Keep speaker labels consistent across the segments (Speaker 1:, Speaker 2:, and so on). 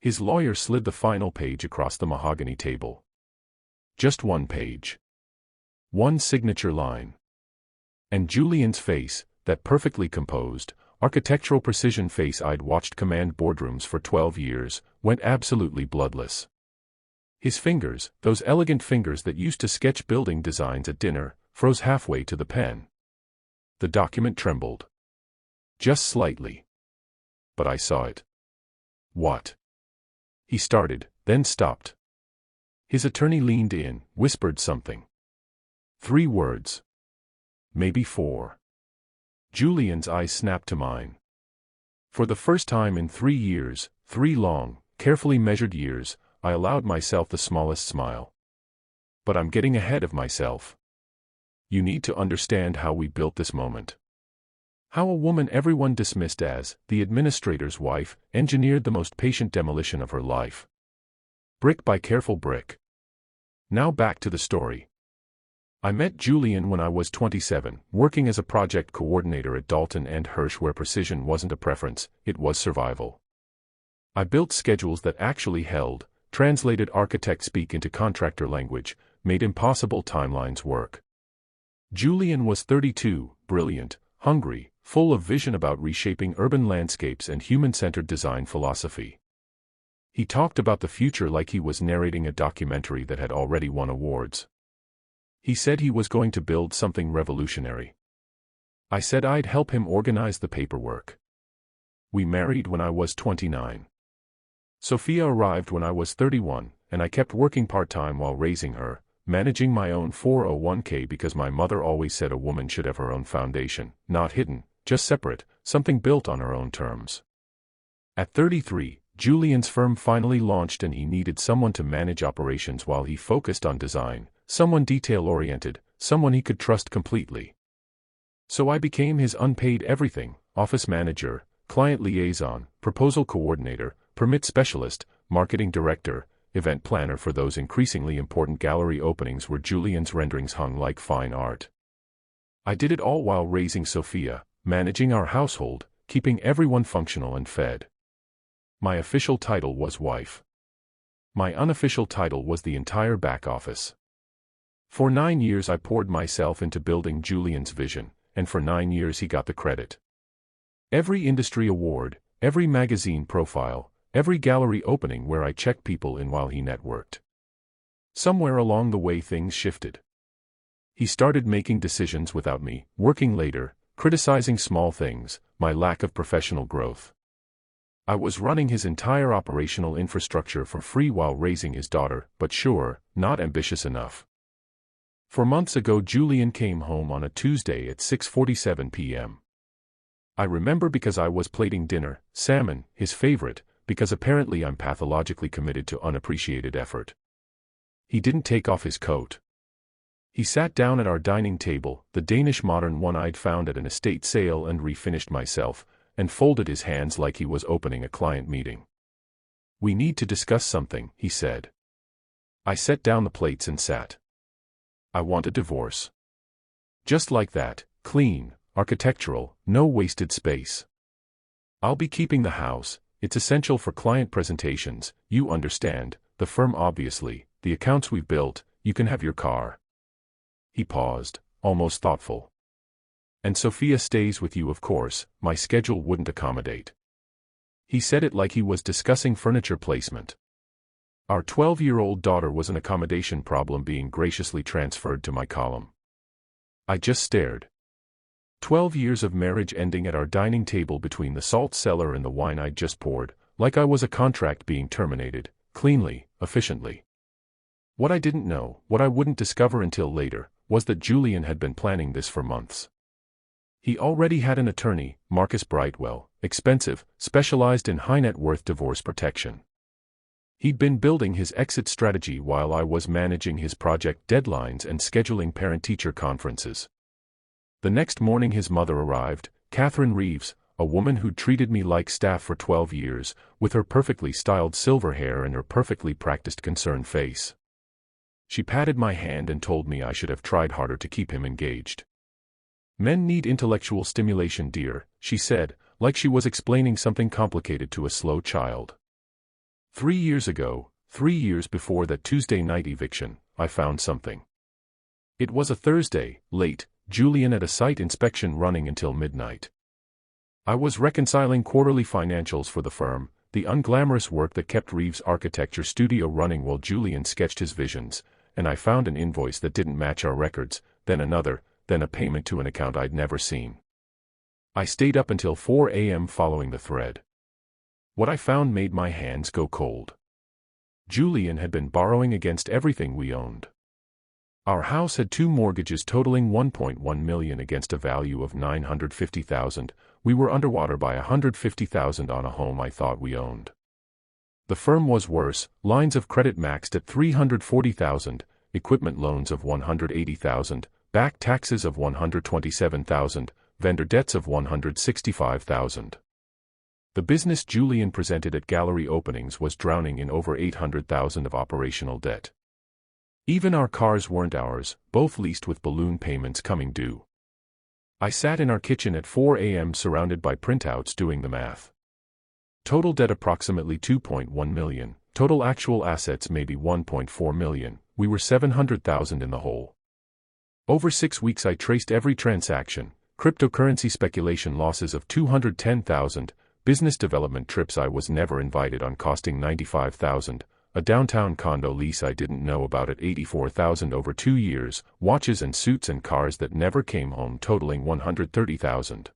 Speaker 1: His lawyer slid the final page across the mahogany table. Just one page. One signature line. And Julian's face, that perfectly composed, architectural precision face I'd watched command boardrooms for 12 years, went absolutely bloodless. His fingers, those elegant fingers that used to sketch building designs at dinner, froze halfway to the pen. The document trembled. Just slightly. But I saw it. What? He started, then stopped. His attorney leaned in, whispered something. 3 words. Maybe 4. Julian's eyes snapped to mine. For the first time in 3 years, 3 long, carefully measured years, I allowed myself the smallest smile. But I'm getting ahead of myself. You need to understand how we built this moment. How a woman everyone dismissed as the administrator's wife engineered the most patient demolition of her life. Brick by careful brick. Now back to the story. I met Julian when I was 27, working as a project coordinator at Dalton and Hirsch, where precision wasn't a preference, it was survival. I built schedules that actually held, translated architect speak into contractor language, made impossible timelines work. Julian was 32, brilliant, hungry, full of vision about reshaping urban landscapes and human-centered design philosophy. He talked about the future like he was narrating a documentary that had already won awards. He said he was going to build something revolutionary. I said I'd help him organize the paperwork. We married when I was 29. Sophia arrived when I was 31, and I kept working part-time while raising her, managing my own 401k because my mother always said a woman should have her own foundation, not hidden, just separate, something built on her own terms. At 33, Julian's firm finally launched and he needed someone to manage operations while he focused on design, someone detail-oriented, someone he could trust completely. So I became his unpaid everything, office manager, client liaison, proposal coordinator, permit specialist, marketing director, event planner for those increasingly important gallery openings where Julian's renderings hung like fine art. I did it all while raising Sophia, managing our household, keeping everyone functional and fed. My official title was wife. My unofficial title was the entire back office. For 9 years I poured myself into building Julian's vision, and for 9 years he got the credit. Every industry award, every magazine profile, every gallery opening where I checked people in while he networked. Somewhere along the way things shifted. He started making decisions without me, working later, criticizing small things, my lack of professional growth. I was running his entire operational infrastructure for free while raising his daughter, but sure, not ambitious enough. 4 months ago Julian came home on a Tuesday at 6:47 p.m. I remember because I was plating dinner, salmon, his favorite, because apparently I'm pathologically committed to unappreciated effort. He didn't take off his coat. He sat down at our dining table, the Danish modern one I'd found at an estate sale and refinished myself, and folded his hands like he was opening a client meeting. "We need to discuss something," he said. I set down the plates and sat. "I want a divorce." Just like that, clean, architectural, no wasted space. "I'll be keeping the house, it's essential for client presentations, you understand, the firm obviously, the accounts we've built, you can have your car." He paused, almost thoughtful. "And Sophia stays with you of course, my schedule wouldn't accommodate." He said it like he was discussing furniture placement. Our 12-year-old daughter was an accommodation problem being graciously transferred to my column. I just stared. 12 years of marriage ending at our dining table between the salt cellar and the wine I'd just poured, like I was a contract being terminated, cleanly, efficiently. What I didn't know, what I wouldn't discover until later, was that Julian had been planning this for months. He already had an attorney, Marcus Brightwell, expensive, specialized in high-net-worth divorce protection. He'd been building his exit strategy while I was managing his project deadlines and scheduling parent-teacher conferences. The next morning his mother arrived, Catherine Reeves, a woman who'd treated me like staff for 12 years, with her perfectly styled silver hair and her perfectly practiced concerned face. She patted my hand and told me I should have tried harder to keep him engaged. "Men need intellectual stimulation, dear," she said, like she was explaining something complicated to a slow child. 3 years ago, 3 years before that Tuesday night eviction, I found something. It was a Thursday, late, Julian at a site inspection running until midnight. I was reconciling quarterly financials for the firm, the unglamorous work that kept Reeves' architecture studio running while Julian sketched his visions, and I found an invoice that didn't match our records, then another, then a payment to an account I'd never seen. I stayed up until 4 a.m. following the thread. What I found made my hands go cold. Julian had been borrowing against everything we owned. Our house had 2 mortgages totaling $1.1 million against a value of $950,000. We were underwater by $150,000 on a home I thought we owned. The firm was worse, lines of credit maxed at $340,000, equipment loans of $180,000, back taxes of $127,000, vendor debts of $165,000. The business Julian presented at gallery openings was drowning in over $800,000 of operational debt. Even our cars weren't ours, both leased with balloon payments coming due. I sat in our kitchen at 4 a.m. surrounded by printouts doing the math. Total debt approximately $2.1 million, total actual assets maybe $1.4 million, we were $700,000 in the hole. Over 6 weeks I traced every transaction, cryptocurrency speculation losses of $210,000, business development trips I was never invited on costing $95,000, a downtown condo lease I didn't know about at $84,000 over 2 years, watches and suits and cars that never came home totaling $130,000.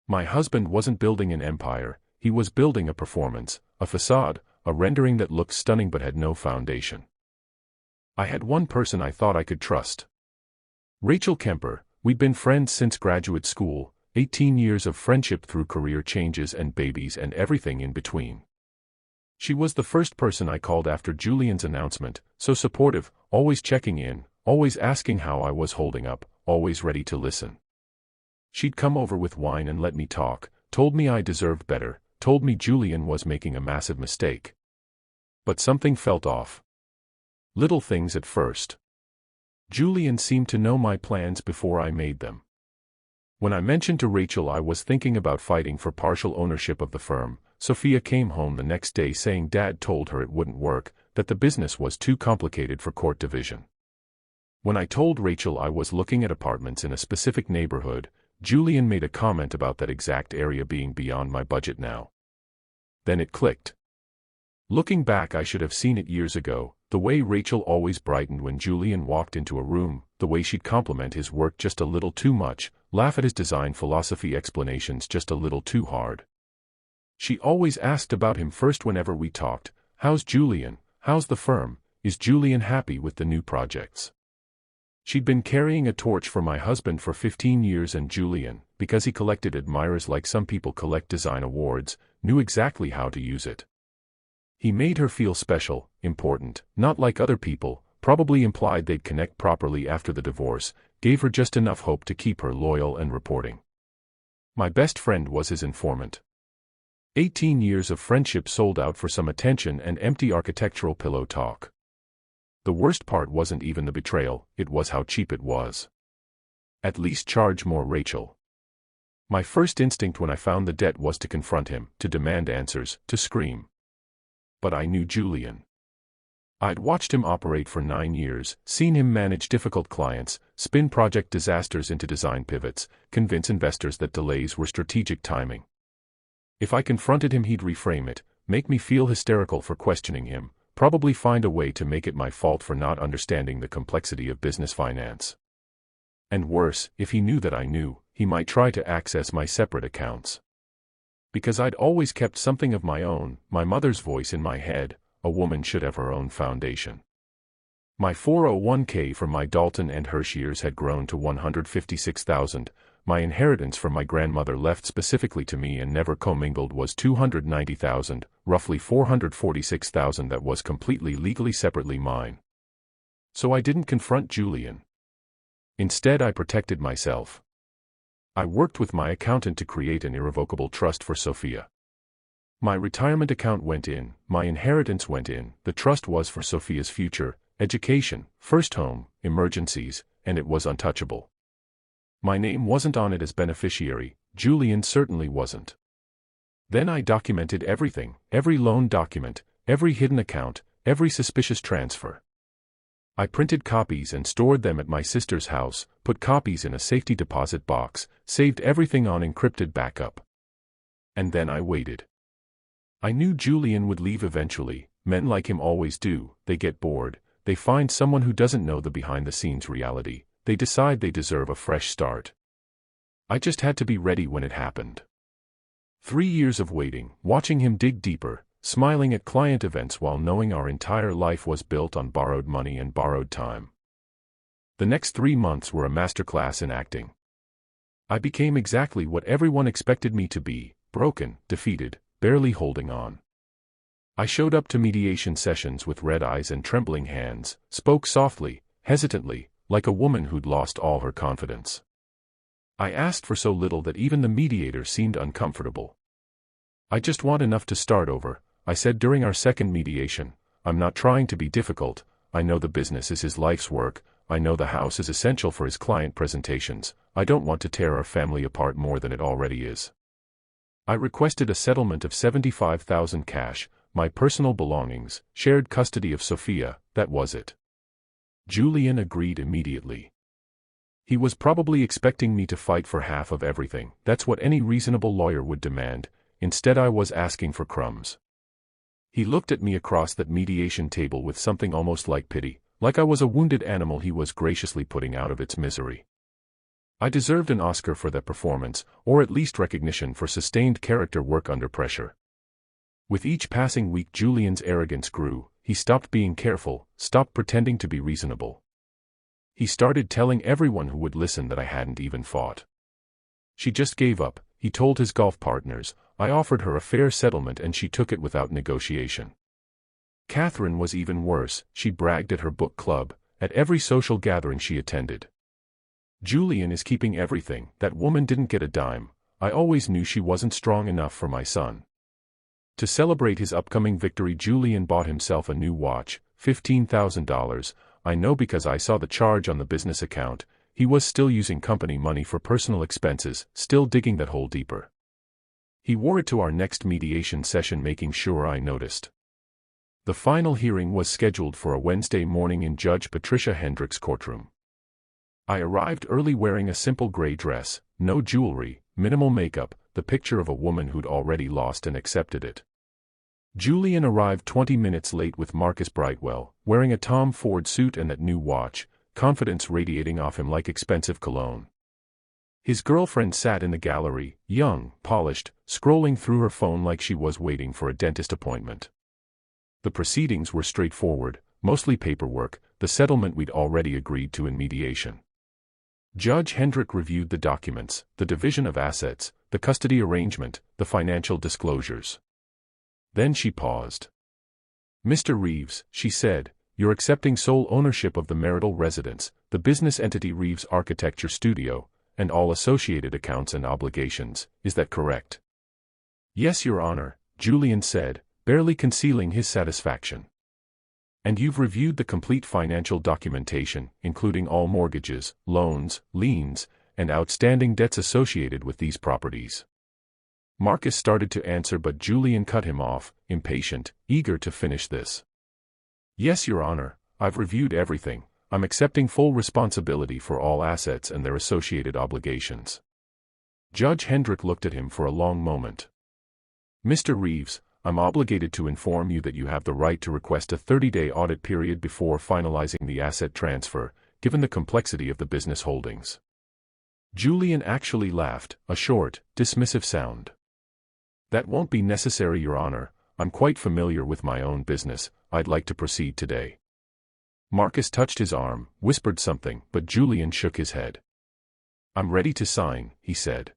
Speaker 1: My husband wasn't building an empire, he was building a performance, a facade, a rendering that looked stunning but had no foundation. I had one person I thought I could trust. Rachel Kemper. We'd been friends since graduate school, 18 years of friendship through career changes and babies and everything in between. She was the first person I called after Julian's announcement, so supportive, always checking in, always asking how I was holding up, always ready to listen. She'd come over with wine and let me talk, told me I deserved better, told me Julian was making a massive mistake. But something felt off. Little things at first. Julian seemed to know my plans before I made them. When I mentioned to Rachel I was thinking about fighting for partial ownership of the firm, Sophia came home the next day saying Dad told her it wouldn't work, that the business was too complicated for court division. When I told Rachel I was looking at apartments in a specific neighborhood, Julian made a comment about that exact area being beyond my budget now. Then it clicked. Looking back I should have seen it years ago, the way Rachel always brightened when Julian walked into a room, the way she'd compliment his work just a little too much, laugh at his design philosophy explanations just a little too hard. She always asked about him first whenever we talked, how's Julian, how's the firm, is Julian happy with the new projects? She'd been carrying a torch for my husband for 15 years and Julian, because he collected admirers like some people collect design awards, knew exactly how to use it. He made her feel special, important, not like other people, probably implied they'd connect properly after the divorce, gave her just enough hope to keep her loyal and reporting. My best friend was his informant. 18 years of friendship sold out for some attention and empty architectural pillow talk. The worst part wasn't even the betrayal, it was how cheap it was. At least charge more, Rachel. My first instinct when I found the debt was to confront him, to demand answers, to scream. But I knew Julian. I'd watched him operate for 9 years, seen him manage difficult clients, spin project disasters into design pivots, convince investors that delays were strategic timing. If I confronted him he'd reframe it, make me feel hysterical for questioning him, probably find a way to make it my fault for not understanding the complexity of business finance. And worse, if he knew that I knew, he might try to access my separate accounts. Because I'd always kept something of my own, my mother's voice in my head, a woman should have her own foundation. My 401k from my Dalton and Hirsch years had grown to $156,000, my inheritance from my grandmother left specifically to me and never commingled was $290,000, roughly $446,000 that was completely legally separately mine. So I didn't confront Julian. Instead I protected myself. I worked with my accountant to create an irrevocable trust for Sophia. My retirement account went in, my inheritance went in, the trust was for Sophia's future, education, first home, emergencies, and it was untouchable. My name wasn't on it as beneficiary, Julian certainly wasn't. Then I documented everything, every loan document, every hidden account, every suspicious transfer. I printed copies and stored them at my sister's house, put copies in a safety deposit box, saved everything on encrypted backup. And then I waited. I knew Julian would leave eventually. Men like him always do. They get bored, they find someone who doesn't know the behind-the-scenes reality, they decide they deserve a fresh start. I just had to be ready when it happened. 3 years of waiting, watching him dig deeper, smiling at client events while knowing our entire life was built on borrowed money and borrowed time. The next 3 months were a masterclass in acting. I became exactly what everyone expected me to be, broken, defeated, barely holding on. I showed up to mediation sessions with red eyes and trembling hands, spoke softly, hesitantly, like a woman who'd lost all her confidence. I asked for so little that even the mediator seemed uncomfortable. "I just want enough to start over," I said during our second mediation. "I'm not trying to be difficult. I know the business is his life's work. I know the house is essential for his client presentations. I don't want to tear our family apart more than it already is." I requested a settlement of $75,000 cash, my personal belongings, shared custody of Sophia, that was it. Julian agreed immediately. He was probably expecting me to fight for half of everything. That's what any reasonable lawyer would demand. Instead, I was asking for crumbs. He looked at me across that mediation table with something almost like pity, like I was a wounded animal he was graciously putting out of its misery. I deserved an Oscar for that performance, or at least recognition for sustained character work under pressure. With each passing week, Julian's arrogance grew. He stopped being careful, stopped pretending to be reasonable. He started telling everyone who would listen that I hadn't even fought. She just gave up, he told his golf partners. I offered her a fair settlement and she took it without negotiation. Catherine was even worse. She bragged at her book club, at every social gathering she attended. "Julian is keeping everything. That woman didn't get a dime. I always knew she wasn't strong enough for my son." To celebrate his upcoming victory, Julian bought himself a new watch, $15,000. I know because I saw the charge on the business account. He was still using company money for personal expenses, still digging that hole deeper. He wore it to our next mediation session, making sure I noticed. The final hearing was scheduled for a Wednesday morning in Judge Patricia Hendrick's courtroom. I arrived early wearing a simple gray dress, no jewelry, minimal makeup, the picture of a woman who'd already lost and accepted it. Julian arrived 20 minutes late with Marcus Brightwell, wearing a Tom Ford suit and that new watch, confidence radiating off him like expensive cologne. His girlfriend sat in the gallery, young, polished, scrolling through her phone like she was waiting for a dentist appointment. The proceedings were straightforward, mostly paperwork, the settlement we'd already agreed to in mediation. Judge Hendrick reviewed the documents, the division of assets, the custody arrangement, the financial disclosures. Then she paused. "Mr. Reeves," she said, "you're accepting sole ownership of the marital residence, the business entity Reeves Architecture Studio, and all associated accounts and obligations, is that correct?" "Yes, Your Honor," Julian said, barely concealing his satisfaction. "And you've reviewed the complete financial documentation, including all mortgages, loans, liens, and outstanding debts associated with these properties?" Marcus started to answer, but Julian cut him off, impatient, eager to finish this. "Yes, Your Honor, I've reviewed everything. I'm accepting full responsibility for all assets and their associated obligations." Judge Hendrick looked at him for a long moment. "Mr. Reeves, I'm obligated to inform you that you have the right to request a 30-day audit period before finalizing the asset transfer, given the complexity of the business holdings." Julian actually laughed, a short, dismissive sound. "That won't be necessary, Your Honor. I'm quite familiar with my own business. I'd like to proceed today." Marcus touched his arm, whispered something, but Julian shook his head. "I'm ready to sign," he said.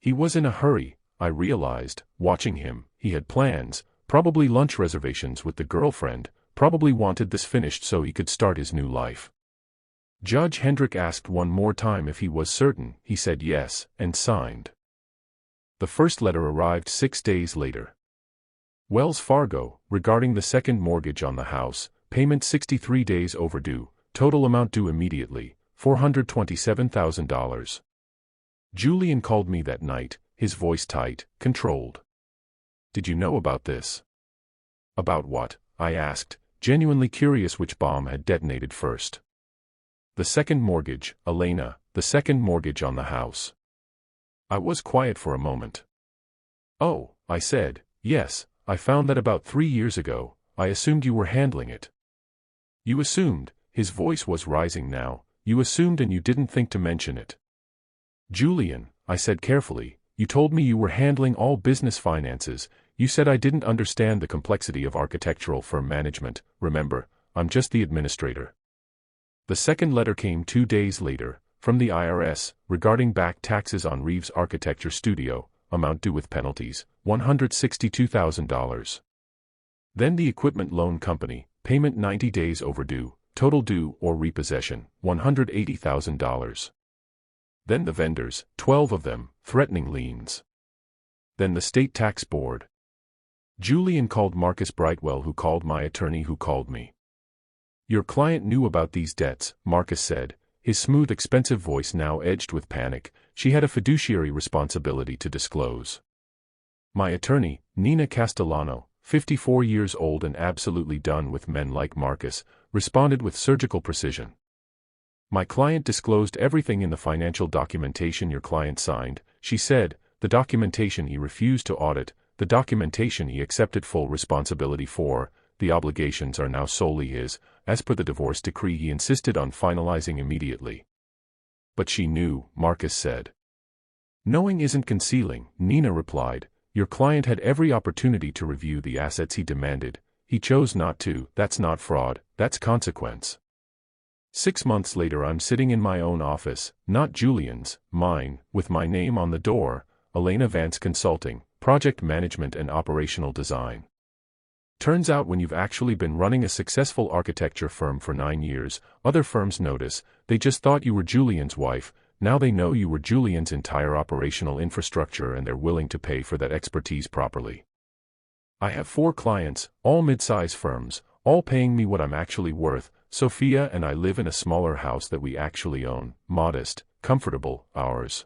Speaker 1: He was in a hurry, I realized, watching him. He had plans, probably lunch reservations with the girlfriend, probably wanted this finished so he could start his new life. Judge Hendrick asked one more time if he was certain. He said yes, and signed. The first letter arrived 6 days later. Wells Fargo, regarding the second mortgage on the house, payment 63 days overdue, total amount due immediately, $427,000. Julian called me that night, his voice tight, controlled. "Did you know about this?" About what? I asked, genuinely curious which bomb had detonated first. The second mortgage, Elena, the second mortgage on the house. I was quiet for a moment. Oh, I said, yes, I found that about 3 years ago. I assumed you were handling it. You assumed, his voice was rising now, you assumed and you didn't think to mention it. Julian, I said carefully, you told me you were handling all business finances. You said I didn't understand the complexity of architectural firm management. Remember, I'm just the administrator. The second letter came 2 days later, from the IRS, regarding back taxes on Reeves Architecture Studio, amount due with penalties, $162,000. Then the equipment loan company, payment 90 days overdue, total due or repossession, $180,000. Then the vendors, 12 of them, threatening liens. Then the state tax board. Julian called Marcus Brightwell, who called my attorney, who called me. Your client knew about these debts, Marcus said, his smooth, expensive voice now edged with panic. She had a fiduciary responsibility to disclose. My attorney, Nina Castellano, 54 years old and absolutely done with men like Marcus, responded with surgical precision. My client disclosed everything in the financial documentation your client signed, she said, the documentation he refused to audit, the documentation he accepted full responsibility for. The obligations are now solely his, as per the divorce decree he insisted on finalizing immediately. But she knew, Marcus said. Knowing isn't concealing, Nina replied. Your client had every opportunity to review the assets he demanded. He chose not to. That's not fraud, that's consequence. 6 months later I'm sitting in my own office, not Julian's, mine, with my name on the door, Elena Vance Consulting, Project Management and Operational Design. Turns out when you've actually been running a successful architecture firm for 9 years, other firms notice. They just thought you were Julian's wife. Now they know you were Julian's entire operational infrastructure and they're willing to pay for that expertise properly. I have 4 clients, all mid-size firms, all paying me what I'm actually worth. Sophia and I live in a smaller house that we actually own, modest, comfortable, ours.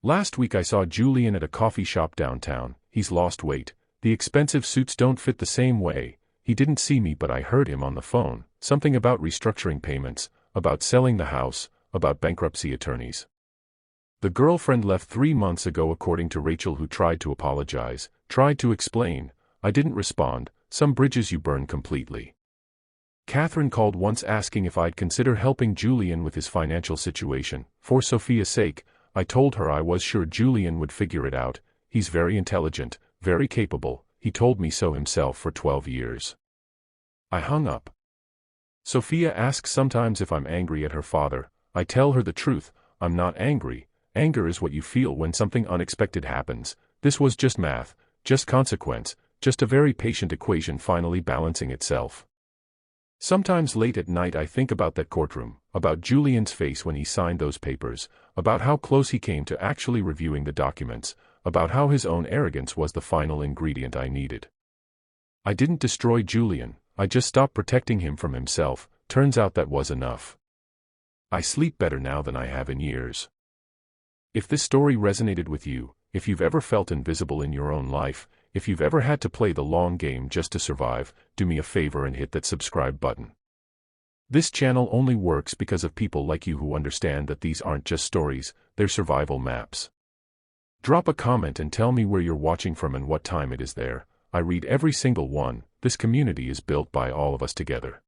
Speaker 1: Last week I saw Julian at a coffee shop downtown. He's lost weight. The expensive suits don't fit the same way. He didn't see me but I heard him on the phone, something about restructuring payments, about selling the house, about bankruptcy attorneys. The girlfriend left 3 months ago according to Rachel, who tried to apologize, tried to explain. I didn't respond. Some bridges you burn completely. Catherine called once asking if I'd consider helping Julian with his financial situation. For Sophia's sake, I told her I was sure Julian would figure it out. He's very intelligent, very capable. He told me so himself for 12 years. I hung up. Sophia asks sometimes if I'm angry at her father. I tell her the truth. I'm not angry. Anger is what you feel when something unexpected happens. This was just math, just consequence, just a very patient equation finally balancing itself. Sometimes late at night I think about that courtroom, about Julian's face when he signed those papers, about how close he came to actually reviewing the documents, about how his own arrogance was the final ingredient I needed. I didn't destroy Julian, I just stopped protecting him from himself. Turns out that was enough. I sleep better now than I have in years. If this story resonated with you, if you've ever felt invisible in your own life, if you've ever had to play the long game just to survive, do me a favor and hit that subscribe button. This channel only works because of people like you who understand that these aren't just stories, they're survival maps. Drop a comment and tell me where you're watching from and what time it is there. I read every single one. This community is built by all of us together.